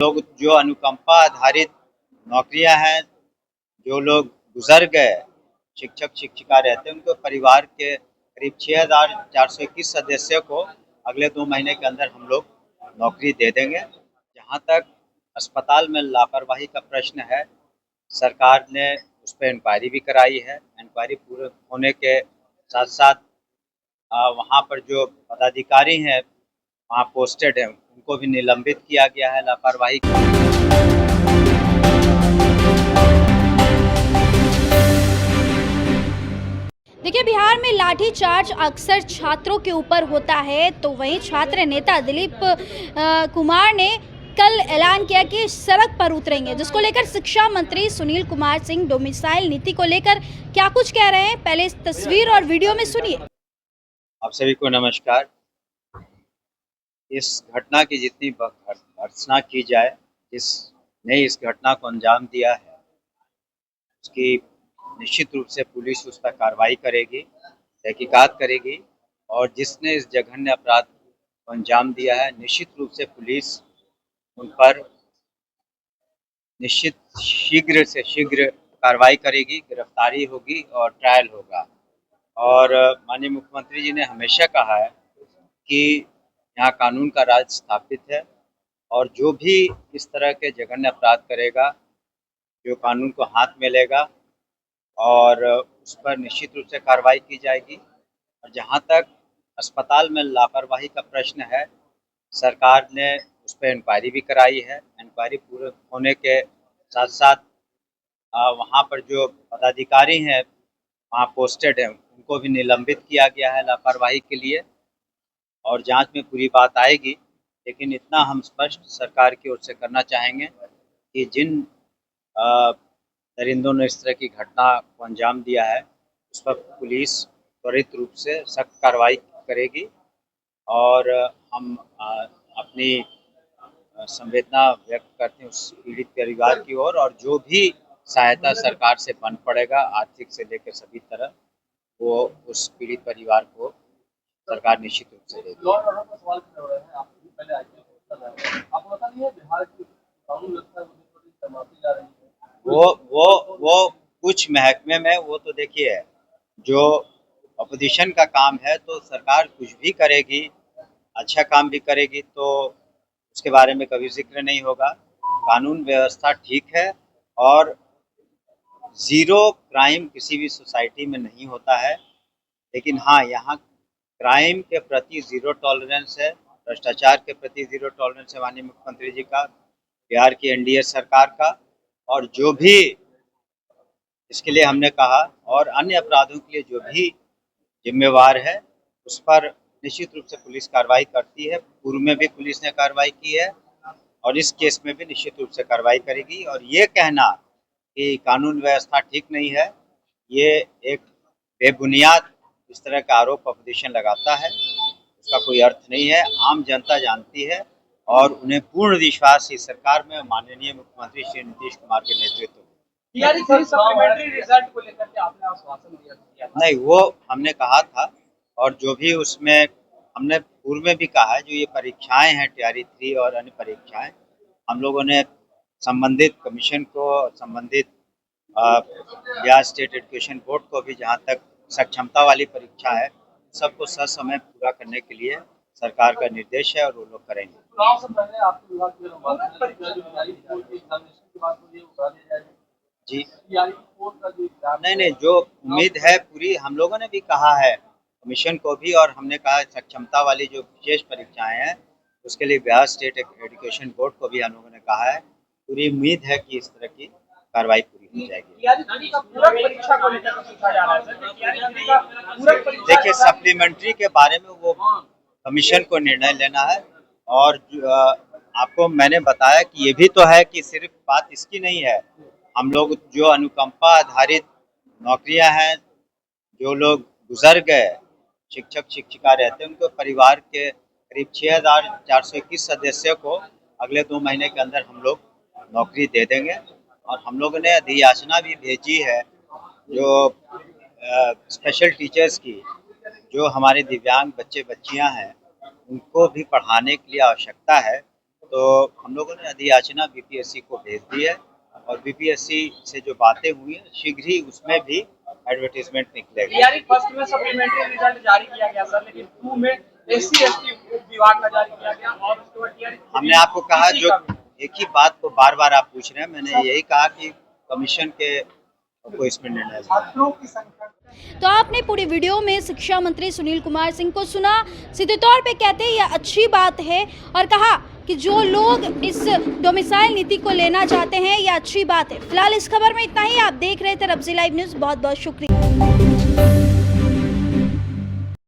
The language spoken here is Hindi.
लोग जो अनुकंपा आधारित नौकरियां हैं, जो लोग गुजर गए शिक्षक शिक्षिका रहते हैं, उनके परिवार के करीब 6,421 सदस्यों को अगले 2 महीने के अंदर हम लोग नौकरी दे देंगे। जहां तक अस्पताल में लापरवाही का प्रश्न है, सरकार ने उस पर इंक्वायरी भी कराई है। इंक्वायरी पूरे होने के साथ साथ वहाँ पर जो पदाधिकारी हैं, वहाँ पोस्टेड हैं, उनको भी निलंबित किया गया है लापरवाही। देखिए, बिहार में लाठी चार्ज अक्सर छात्रों के ऊपर होता है, तो वहीं छात्र नेता दिलीप कुमार ने कल ऐलान किया कि सड़क पर उतरेंगे, जिसको लेकर शिक्षा मंत्री सुनील कुमार सिंह डोमिसाइल नीति को लेकर क्या कुछ कह रहे हैं, पहले इस तस्वीर और वीडियो में सुनिए। आप सभी को नमस्कार। इस घटना की जितनी भर्त्सना की जाए, जिसने इस घटना को अंजाम दिया है, उसकी निश्चित रूप से पुलिस उस पर कार्रवाई करेगी, तहकीकात करेगी। और जिसने इस जघन्य अपराध को अंजाम दिया है, निश्चित रूप से पुलिस उन पर निश्चित शीघ्र से शीघ्र कार्रवाई करेगी, गिरफ्तारी होगी और ट्रायल होगा। और माननीय मुख्यमंत्री जी ने हमेशा कहा है कि यहाँ कानून का राज स्थापित है और जो भी इस तरह के जघन्य अपराध करेगा, जो कानून को हाथ में लेगा और उस पर निश्चित रूप से कार्रवाई की जाएगी। और जहाँ तक अस्पताल में लापरवाही का प्रश्न है, सरकार ने उस पर इंक्वायरी भी कराई है। इंक्वायरी पूरे होने के साथ साथ वहाँ पर जो पदाधिकारी हैं, वहाँ पोस्टेड हैं, उनको भी निलंबित किया गया है लापरवाही के लिए। और जांच में पूरी बात आएगी। लेकिन इतना हम स्पष्ट सरकार की ओर से करना चाहेंगे कि जिन दरिंदों ने इस तरह की घटना को अंजाम दिया है, उस पर पुलिस त्वरित रूप से सख्त कार्रवाई करेगी। और हम अपनी संवेदना व्यक्त करते हैं उस पीड़ित परिवार की ओर, और जो भी सहायता सरकार से बन पड़ेगा, आर्थिक से लेकर सभी तरह, वो उस पीड़ित परिवार को सरकार निश्चित रूप से देगी। वो कुछ महकमे में वो तो देखिए, जो अपोजिशन का काम है, तो सरकार कुछ भी करेगी, अच्छा काम भी करेगी, तो उसके बारे में कभी जिक्र नहीं होगा। कानून व्यवस्था ठीक है और ज़ीरो क्राइम किसी भी सोसाइटी में नहीं होता है। लेकिन हाँ, यहाँ क्राइम के प्रति ज़ीरो टॉलरेंस है, भ्रष्टाचार के प्रति ज़ीरो टॉलरेंस है माननीय मुख्यमंत्री जी का, बिहार की एनडीए सरकार का। और जो भी इसके लिए हमने कहा, और अन्य अपराधों के लिए जो भी जिम्मेवार है, उस पर निश्चित रूप से पुलिस कार्रवाई करती है। पूर्व में भी पुलिस ने कार्रवाई की है और इस केस में भी निश्चित रूप से कार्रवाई करेगी। और ये कहना कि कानून व्यवस्था ठीक नहीं है, ये एक बेबुनियाद इस तरह का आरोप अपोजिशन लगाता है, उसका कोई अर्थ नहीं है। आम जनता जानती है और उन्हें पूर्ण विश्वास इस सरकार में माननीय मुख्यमंत्री श्री नीतीश कुमार के नेतृत्व में। सप्लीमेंट्री रिजल्ट को लेकर के आपने आश्वासन दिया था? नहीं, वो हमने कहा था, और जो भी उसमें हमने पूर्व में भी कहा है, जो ये परीक्षाएं हैं टीआरई 3 और अन्य परीक्षाएं, हम लोगों ने संबंधित कमीशन को, संबंधित बिहार स्टेट एजुकेशन बोर्ड को भी, जहाँ तक सक्षमता वाली परीक्षा है, सबको ससमय पूरा करने के लिए सरकार का निर्देश है और वो लोग करेंगे। चुनाव से पहले आपके विभाग के जी नहीं, जो उम्मीद है पूरी, हम लोगों ने भी कहा है कमीशन को भी, और हमने कहा सक्षमता वाली जो विशेष परीक्षाएं हैं, उसके लिए बिहार स्टेट एजुकेशन बोर्ड को भी हम लोगों ने कहा है। पूरी उम्मीद है कि इस तरह की कार्रवाई पूरी हो जाएगी। देखिए, सप्लीमेंट्री के बारे में वो कमीशन को निर्णय लेना है। और आपको मैंने बताया कि ये भी तो है कि सिर्फ बात इसकी नहीं है। हम लोग जो अनुकंपा आधारित नौकरियां हैं, जो लोग गुजर गए शिक्षक शिक्षिका रहते हैं, उनके परिवार के करीब 6,421 सदस्यों को अगले 2 महीने के अंदर हम लोग नौकरी दे देंगे। और हम लोगों ने अधियाचना भी भेजी है, जो स्पेशल टीचर्स की, जो हमारे दिव्यांग बच्चे बच्चियां हैं, उनको भी पढ़ाने के लिए आवश्यकता है। तो हम लोगों ने अधियाचना बीपीएससी को भेज दी है और बीपीएससी से जो बातें हुई हैं शीघ्र ही उसमें भी एडवर्टीजमेंट निकलेगा। टीआरई फर्स्ट में सप्लीमेंट्री रिजल्ट जारी किया गया सर, लेकिन 2 में एससी एसटी विभाग का जारी किया गया और उसके बाद टीआरई हमने आपको कहा, जो एक ही बात को बार बार आप पूछ रहे हैं, मैंने यही कहा कि कमीशन के को इसमें निर्णय लेना है। छात्रों की संख्या। तो आपने पूरी वीडियो में शिक्षा मंत्री सुनील कुमार सिंह को सुना। सीधे तौर पे कहते हैं यह अच्छी बात है और कहा कि जो लोग इस डोमिसाइल नीति को लेना चाहते हैं यह अच्छी बात है। फिलहाल इस खबर में इतना ही। आप देख रहे थे रब्जी लाइव न्यूज़। बहुत बहुत शुक्रिया।